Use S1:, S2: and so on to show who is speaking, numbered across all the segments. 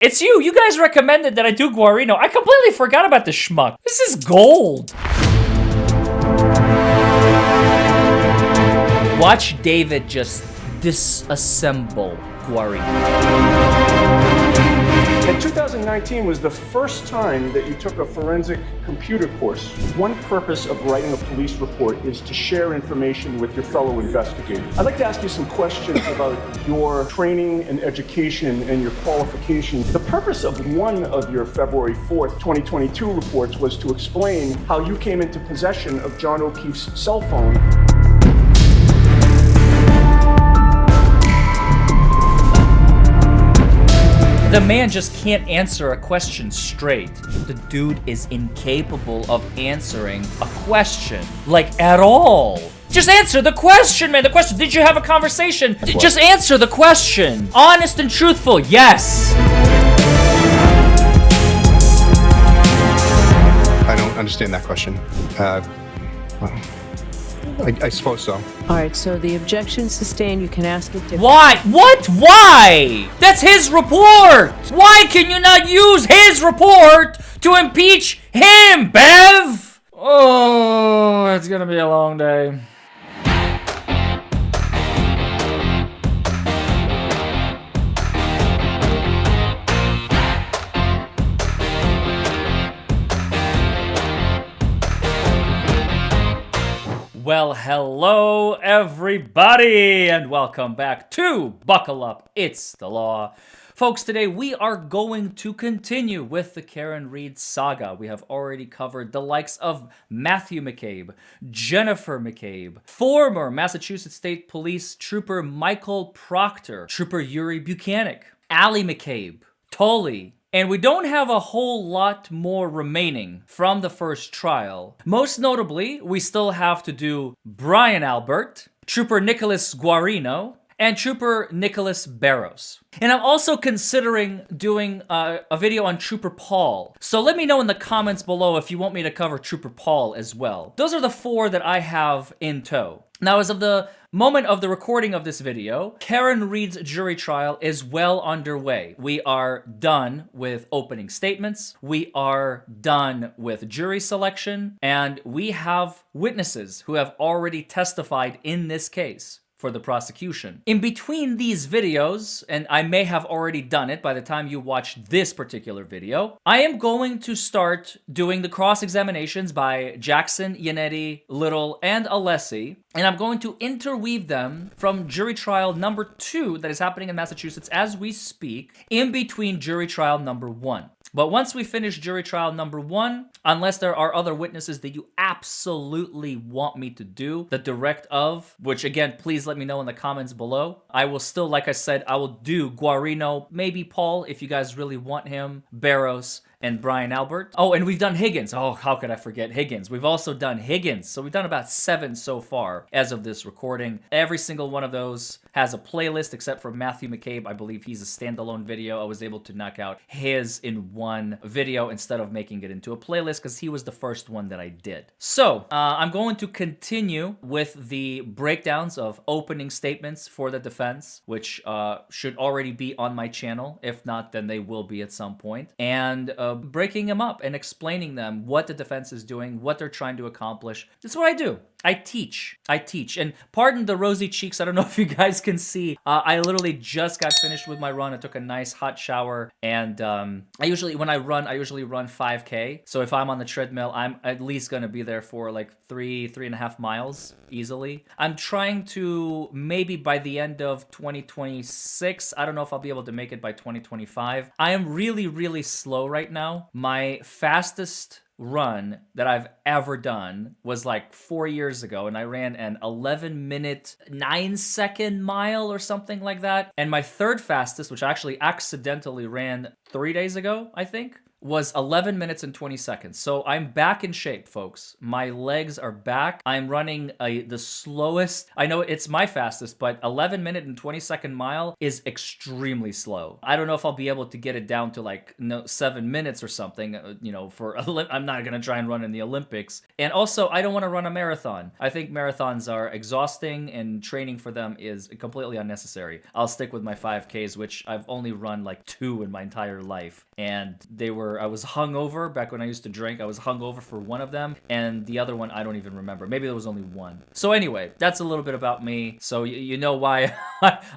S1: It's you. You guys recommended that I do Guarino. I completely forgot about the schmuck. This is gold. Watch David just disassemble Guarino.
S2: And 2019 was the first time that you took a forensic computer course. One purpose of writing a police report is to share information with your fellow investigators. I'd like to ask you some questions about your training and education and your qualifications. The purpose of one of your February 4th, 2022 reports was to explain how you came into possession of John O'Keefe's cell phone.
S1: The man just can't answer a question straight. The dude is incapable of answering a question, like, at all. Just answer the question, man. The question, did you have a conversation? Just answer the question. Honest and truthful, yes.
S3: I don't understand that question. I suppose so.
S4: All right, so the objection sustained, you can ask it differently.
S1: Why? What? Why? That's his report. Why can you not use his report to impeach him, Bev? Oh, it's gonna be a long day. Well, hello everybody, and welcome back to Buckle Up, It's the Law. Folks, today we are going to continue with the Karen Read saga. We have already covered the likes of Matthew McCabe, Jennifer McCabe, former Massachusetts State Police Trooper Michael Proctor, Trooper Yuri Buchanan, Allie McCabe, Tully, and we don't have a whole lot more remaining from the first trial. Most notably, we still have to do Brian Albert, Trooper Nicholas Guarino, and Trooper Nicholas Barros. And I'm also considering doing a video on Trooper Paul. So let me know in the comments below if you want me to cover Trooper Paul as well. Those are the four that I have in tow. Now, as of the moment of the recording of this video, Karen Read's jury trial is well underway. We are done with opening statements, we are done with jury selection, and we have witnesses who have already testified in this case for the prosecution. In between these videos, and I may have already done it by the time you watch this particular video, I am going to start doing the cross-examinations by Jackson, Yannetti, Little, and Alessi, and I'm going to interweave them from jury trial number 2 that is happening in Massachusetts as we speak, in between jury trial number 1. But once we finish jury trial number 1, unless there are other witnesses that you absolutely want me to do the direct of, which again, please let me know in the comments below. I will still, like I said, I will do Guarino, maybe Paul if you guys really want him, Barros, and Brian Albert. Oh, and we've done Higgins. Oh, how could I forget Higgins? We've also done Higgins. So we've done about 7 so far as of this recording. Every single one of those has a playlist except for Matthew McCabe. I believe he's a standalone video. I was able to knock out his in one video instead of making it into a playlist because he was the first one that I did. So I'm going to continue with the breakdowns of opening statements for the defense, which should already be on my channel. If not, then they will be at some point. And breaking them up and explaining them what the defense is doing, what they're trying to accomplish. That's what I do. I teach. And pardon the rosy cheeks. I don't know if you guys can see. I literally just got finished with my run. I took a nice hot shower, and when I run 5K. So if I'm on the treadmill, I'm at least gonna be there for like 3.5 miles easily. I'm trying to maybe by the end of 2026. I don't know if I'll be able to make it by 2025. I am really, really slow right now. My fastest run that I've ever done was like 4 years ago, and I ran an 11-minute 9-second mile or something like that. And my third fastest, which I actually accidentally ran 3 days ago, I think, was 11 minutes and 20 seconds. So I'm back in shape, folks. My legs are back. I'm running the slowest. I know it's my fastest, but 11 minute and 20-second mile is extremely slow. I don't know if I'll be able to get it down to like 7 minutes or something, I'm not going to try and run in the Olympics. And also, I don't want to run a marathon. I think marathons are exhausting and training for them is completely unnecessary. I'll stick with my 5Ks, which I've only run like 2 in my entire life. And I was hungover back when I used to drink. I was hungover for one of them, and the other one I don't even remember. Maybe there was only one. So anyway, that's a little bit about me. So you know why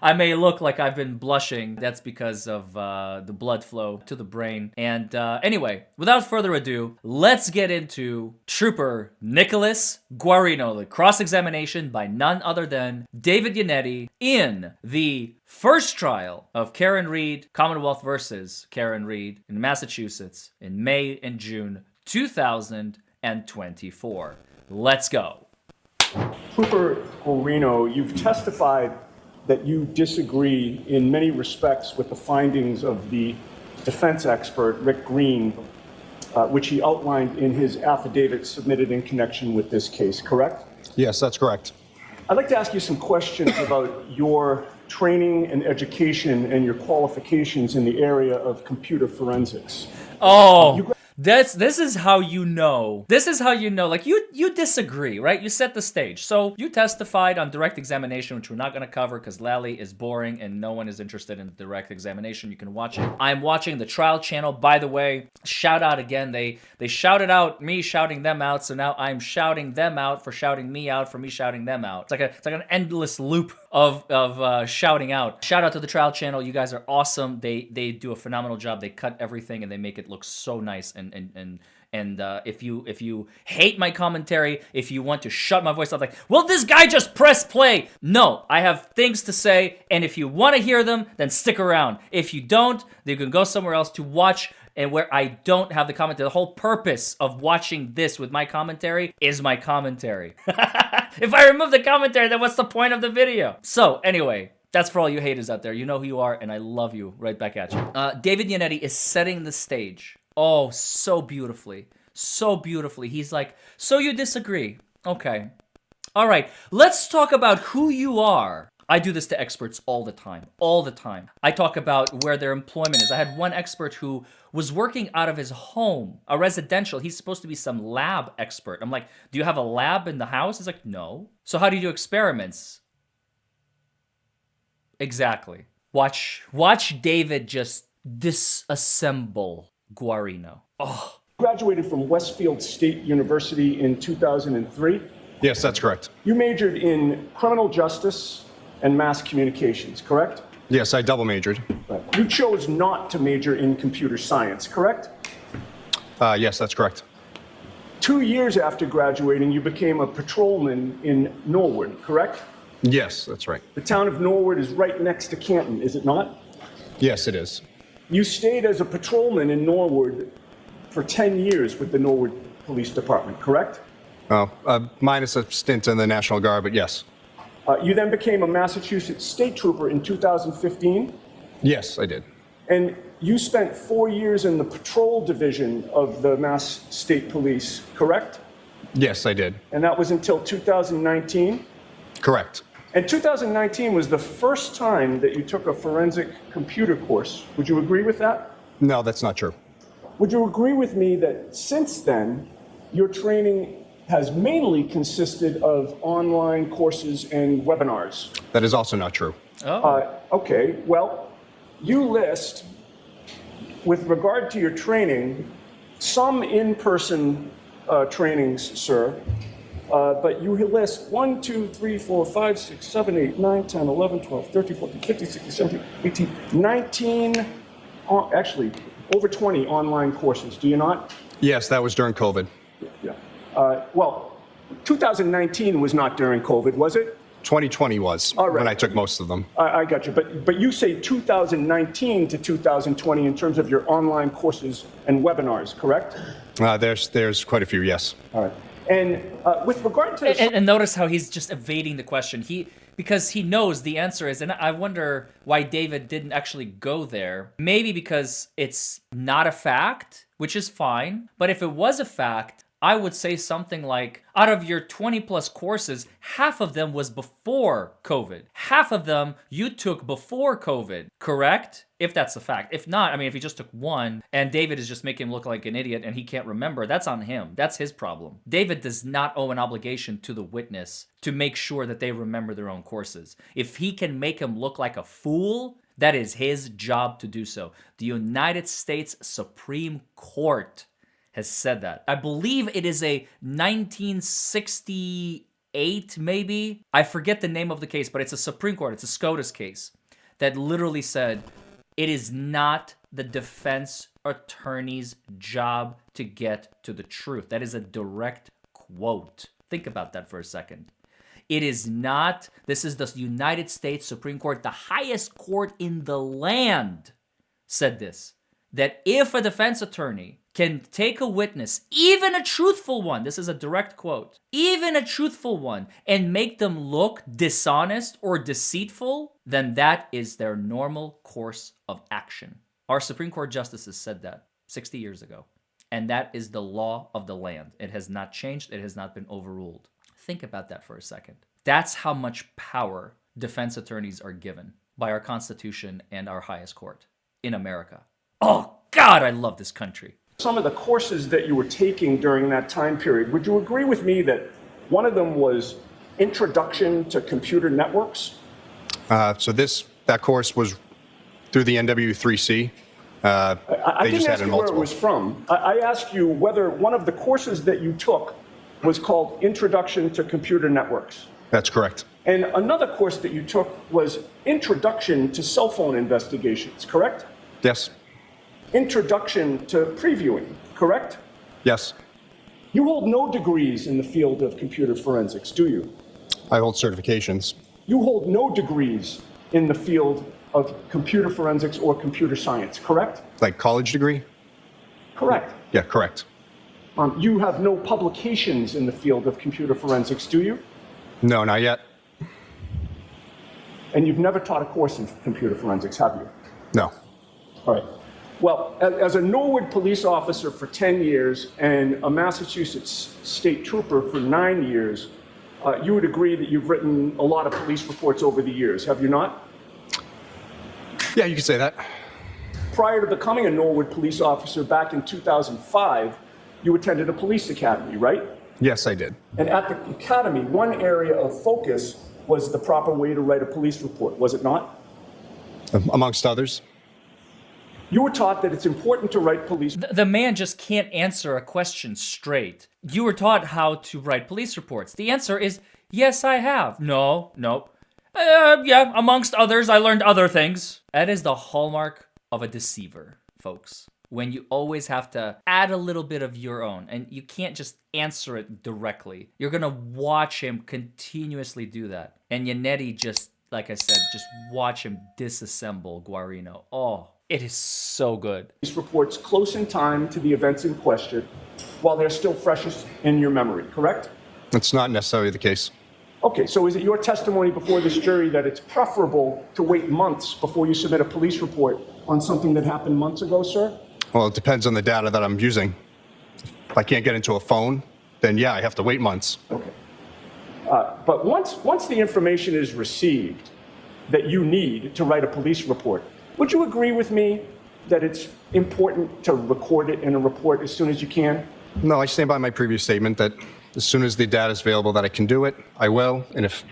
S1: I may look like I've been blushing. That's because of the blood flow to the brain. And anyway, without further ado, let's get into Trooper Nicholas Guarino, the cross-examination by none other than David Yannetti in the first trial of Karen Read, Commonwealth versus Karen Read in Massachusetts in May and June 2024. Let's go.
S2: Trooper Guarino, you've testified that you disagree in many respects with the findings of the defense expert, Rick Green, which he outlined in his affidavit submitted in connection with this case, correct?
S3: Yes, that's correct.
S2: I'd like to ask you some questions about your training and education and your qualifications in the area of computer forensics.
S1: Oh, this is how you know. This is how you know. Like you disagree, right? You set the stage. So you testified on direct examination, which we're not going to cover because Lally is boring and no one is interested in direct examination. You can watch it. I'm watching the trial channel. By the way, shout out again. They shouted out me shouting them out. So now I'm shouting them out for shouting me out for me shouting them out. It's like an endless loop of shouting out. Shout out to the trial channel. You guys are awesome. They do a phenomenal job. They cut everything and they make it look so nice. And if you hate my commentary, if you want to shut my voice off, like, well, this guy just pressed play. No, I have things to say, and if you want to hear them, then stick around. If you don't, then you can go somewhere else to watch. And where I don't have the commentary, the whole purpose of watching this with my commentary is my commentary. If I remove the commentary, then what's the point of the video? So anyway, that's for all you haters out there. You know who you are, and I love you right back at you. David Yannetti is setting the stage. Oh, so beautifully. So beautifully. He's like, so you disagree. Okay. All right. Let's talk about who you are. I do this to experts all the time. All the time. I talk about where their employment is. I had one expert who was working out of his home, a residential. He's supposed to be some lab expert. I'm like, do you have a lab in the house? He's like, no. So how do you do experiments? Exactly. Watch David just disassemble Guarino. Oh.
S2: Graduated from Westfield State University in 2003.
S3: Yes, that's correct.
S2: You majored in criminal justice and mass communications, correct?
S3: Yes, I double majored.
S2: Right. You chose not to major in computer science, correct?
S3: Yes, that's correct.
S2: 2 years after graduating, you became a patrolman in Norwood, correct?
S3: Yes, that's right.
S2: The town of Norwood is right next to Canton, is it not?
S3: Yes, it is.
S2: You stayed as a patrolman in Norwood for 10 years with the Norwood Police Department, correct?
S3: Oh, minus a stint in the National Guard, but yes.
S2: You then became a Massachusetts state trooper in 2015,
S3: Yes, I did.
S2: and you spent 4 years in the patrol division of the Mass State Police, correct?
S3: Yes, I did.
S2: And that was until 2019?
S3: Correct.
S2: And 2019 was the first time that you took a forensic computer course. Would you agree with that?
S3: No, that's not true.
S2: Would you agree with me that since then, your training has mainly consisted of online courses and webinars?
S3: That is also not true.
S2: Okay, well, you list, with regard to your training, some in-person trainings, sir, but you list 1, 2, 3, 4, 5, 6, 7, 8, 9, 10, 11, 12, 13, 14, 15, 16, 17, 18, 19, actually, over 20 online courses, do you not?
S3: Yes, that was during COVID.
S2: Yeah. Well, 2019 was not during COVID, was it?
S3: 2020 was
S2: All right.
S3: when I took most of them.
S2: I got you. But you say 2019 to 2020 in terms of your online courses and webinars, correct?
S3: There's quite a few, yes.
S2: All right. And with regard to...
S1: And notice how he's just evading the question. Because he knows the answer is, and I wonder why David didn't actually go there. Maybe because it's not a fact, which is fine. But if it was a fact, I would say something like, out of your 20 plus courses, half of them was before COVID. Half of them you took before COVID, correct? If that's the fact. If not, I mean, if he just took one and David is just making him look like an idiot and he can't remember, that's on him. That's his problem. David does not owe an obligation to the witness to make sure that they remember their own courses. If he can make him look like a fool, that is his job to do so. The United States Supreme Court has said that. I believe it is a 1968, maybe. I forget the name of the case, but it's a Supreme Court. It's a SCOTUS case that literally said it is not the defense attorney's job to get to the truth. That is a direct quote. Think about that for a second. It is not. This is the United States Supreme Court, the highest court in the land, said this, that if a defense attorney can take a witness, even a truthful one, this is a direct quote, even a truthful one, and make them look dishonest or deceitful, then that is their normal course of action. Our Supreme Court justices said that 60 years ago. And that is the law of the land. It has not changed. It has not been overruled. Think about that for a second. That's how much power defense attorneys are given by our Constitution and our highest court in America. Oh, God, I love this country.
S2: Some of the courses that you were taking during that time period, would you agree with me that one of them was Introduction to Computer Networks?
S3: That course was through the NW3C.
S2: I didn't ask you where it was from. I asked you whether one of the courses that you took was called Introduction to Computer Networks.
S3: That's correct.
S2: And another course that you took was Introduction to Cell Phone Investigations, correct?
S3: Yes.
S2: Introduction to Previewing, correct?
S3: Yes.
S2: You hold no degrees in the field of computer forensics, do you?
S3: I hold certifications.
S2: You hold no degrees in the field of computer forensics or computer science, correct?
S3: Like college degree?
S2: Correct.
S3: Yeah, correct.
S2: You have no publications in the field of computer forensics, do you?
S3: No, not yet.
S2: And you've never taught a course in computer forensics, have you?
S3: No.
S2: All right. Well, as a Norwood police officer for 10 years and a Massachusetts state trooper for 9 years, you would agree that you've written a lot of police reports over the years, have you not?
S3: Yeah, you could say that.
S2: Prior to becoming a Norwood police officer back in 2005, you attended a police academy, right?
S3: Yes, I did.
S2: And at the academy, one area of focus was the proper way to write a police report, was it not?
S3: Amongst others.
S2: You were taught that it's important to write police...
S1: The man just can't answer a question straight. You were taught how to write police reports. The answer is, yes, I have. No. Yeah, amongst others, I learned other things. That is the hallmark of a deceiver, folks. When you always have to add a little bit of your own, and you can't just answer it directly. You're going to watch him continuously do that. And Yannetti just, like I said, just watch him disassemble Guarino. Oh, it is so good.
S2: These reports close in time to the events in question while they're still freshest in your memory, correct?
S3: That's not necessarily the case.
S2: Okay, so is it your testimony before this jury that it's preferable to wait months before you submit a police report on something that happened months ago, sir?
S3: Well, it depends on the data that I'm using. If I can't get into a phone, then yeah, I have to wait months.
S2: Okay. But once the information is received that you need to write a police report, would you agree with me that it's important to record it in a report as soon as you can?
S3: No, I stand by my previous statement that as soon as the data is available that I can do it, I will. And if,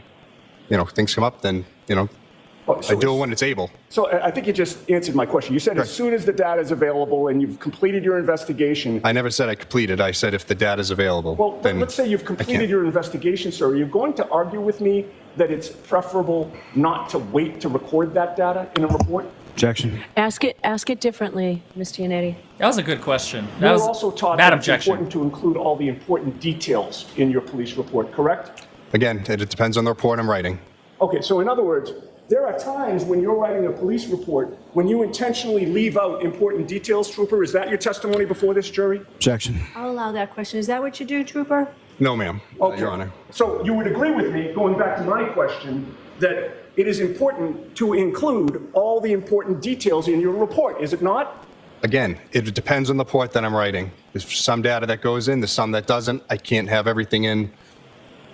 S3: things come up, then, I do it when it's able.
S2: So I think you just answered my question. You said as soon as the data is available and you've completed your investigation.
S3: I never said I completed. I said if the data is available.
S2: Well, then let's say you've completed your investigation, sir. Are you going to argue with me that it's preferable not to wait to record that data in a report?
S3: Objection.
S4: Ask it differently, Mr. Yannetti.
S1: That was a good question.
S2: You were also taught
S1: bad
S2: that it's
S1: objection.
S2: important to include all the important details in your police report, correct?
S3: Again, it depends on the report I'm writing.
S2: Okay, so in other words, there are times when you're writing a police report when you intentionally leave out important details, Trooper. Is that your testimony before this jury?
S3: Objection.
S4: I'll allow that question. Is that what you do, Trooper?
S3: No, ma'am.
S2: Okay.
S3: Your Honor.
S2: So you would agree with me, going back to my question, that it is important to include all the important details in your report, is it not?
S3: Again, it depends on the report that I'm writing. There's some data that goes in, there's some that doesn't. I can't have everything in.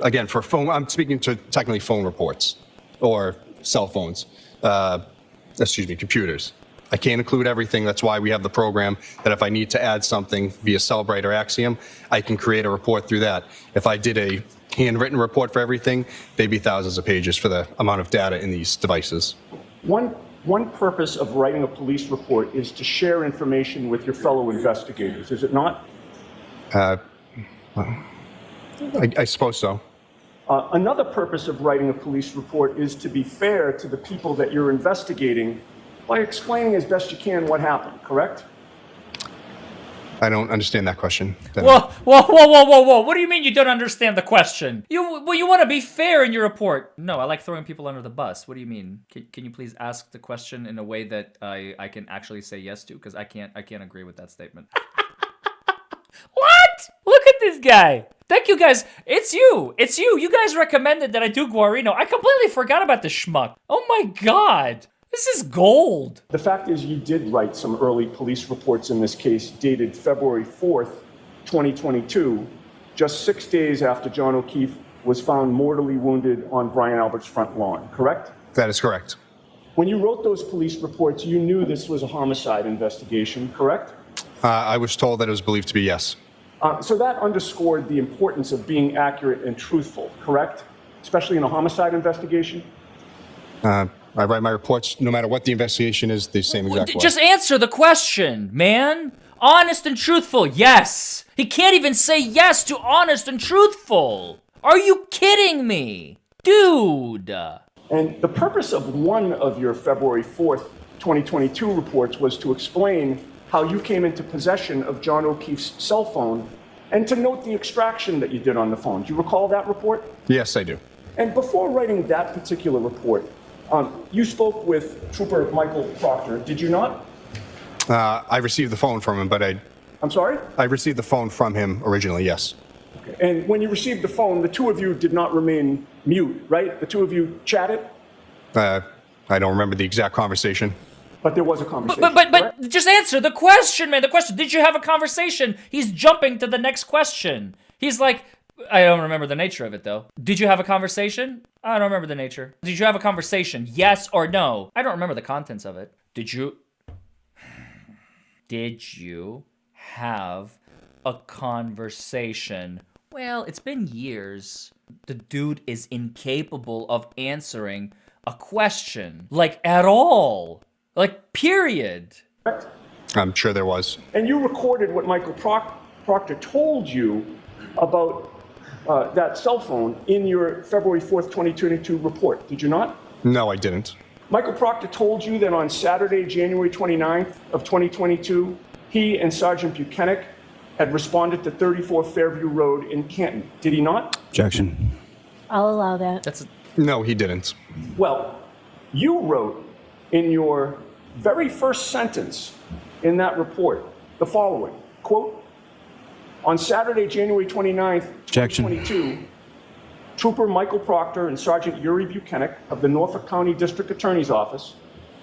S3: Again, for phone, I'm speaking to technically phone reports or cell phones, computers. I can't include everything. That's why we have the program that if I need to add something via Cellbrite or Axiom, I can create a report through that. If I did a handwritten report for everything, they'd be thousands of pages for the amount of data in these devices.
S2: One purpose of writing a police report is to share information with your fellow investigators, is it not?
S3: I suppose so.
S2: Another purpose of writing a police report is to be fair to the people that you're investigating by explaining as best you can what happened, correct?
S3: I don't understand that question.
S1: Whoa. What do you mean you don't understand the question? You want to be fair in your report. No, I like throwing people under the bus. What do you mean? Can you please ask the question in a way that I can actually say yes to? Because I can't agree with that statement. What? Look at this guy. Thank you guys. It's you. You guys recommended that I do Guarino. I completely forgot about the schmuck. Oh my God. This is gold.
S2: The fact is you did write some early police reports in this case dated February 4th, 2022, just 6 days after John O'Keefe was found mortally wounded on Brian Albert's front lawn, correct?
S3: That is correct.
S2: When you wrote those police reports, you knew this was a homicide investigation, correct?
S3: I was told that it was believed to be yes.
S2: So that underscored the importance of being accurate and truthful, correct? Especially in a homicide investigation?
S3: I write my reports, no matter what the investigation is, the same exact way.
S1: Just answer the question, man. Honest and truthful, yes. He can't even say yes to honest and truthful. Are you kidding me? Dude.
S2: And the purpose of one of your February 4th, 2022 reports was to explain how you came into possession of John O'Keefe's cell phone and to note the extraction that you did on the phone. Do you recall that report?
S3: Yes, I do.
S2: And before writing that particular report, you spoke with Trooper Michael Proctor, did you not?
S3: I received the phone from him, but
S2: I'm sorry?
S3: I received the phone from him originally, yes.
S2: Okay. And when you received the phone, the two of you did not remain mute, right? The two of you chatted?
S3: I don't remember the exact conversation.
S2: But there was a conversation.
S1: But just answer the question, man. The question, did you have a conversation? He's jumping to the next question. He's like, I don't remember the nature of it, though. Did you have a conversation? I don't remember the nature. Did you have a conversation? Yes or no? I don't remember the contents of it. Did you have a conversation? Well, it's been years. The dude is incapable of answering a question. Like, at all. Like, period.
S3: I'm sure there was.
S2: And you recorded what Michael Proctor told you about that cell phone in your February 4th, 2022 report, did you not?
S3: No, I didn't.
S2: Michael Proctor told you that on Saturday, January 29th of 2022, he and Sergeant Buchanan had responded to 34 Fairview Road in Canton. Did he not?
S5: Objection.
S4: I'll allow that.
S3: No, he didn't.
S2: Well, you wrote in your very first sentence in that report the following, quote, on Saturday, January 29th, 2022, Trooper Michael Proctor and Sergeant Yuri Buchanan of the Norfolk County District Attorney's Office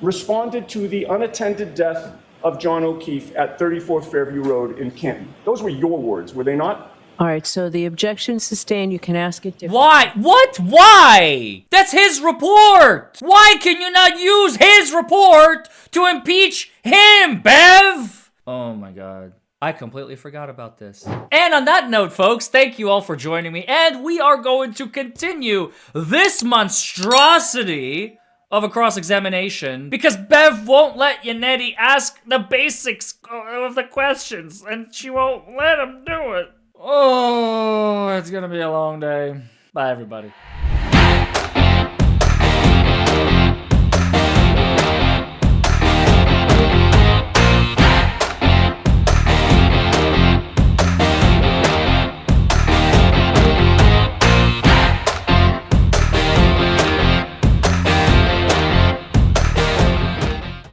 S2: responded to the unattended death of John O'Keefe at 34th Fairview Road in Canton. Those were your words, were they not?
S4: All right, so the objection sustained. You can ask it differently.
S1: Why? What? Why? That's his report. Why can you not use his report to impeach him, Bev? Oh my God. I completely forgot about this. And on that note, folks, thank you all for joining me. And we are going to continue this monstrosity of a cross-examination because Bev won't let Yannetti ask the basics of the questions and she won't let him do it. Oh, it's gonna be a long day. Bye, everybody.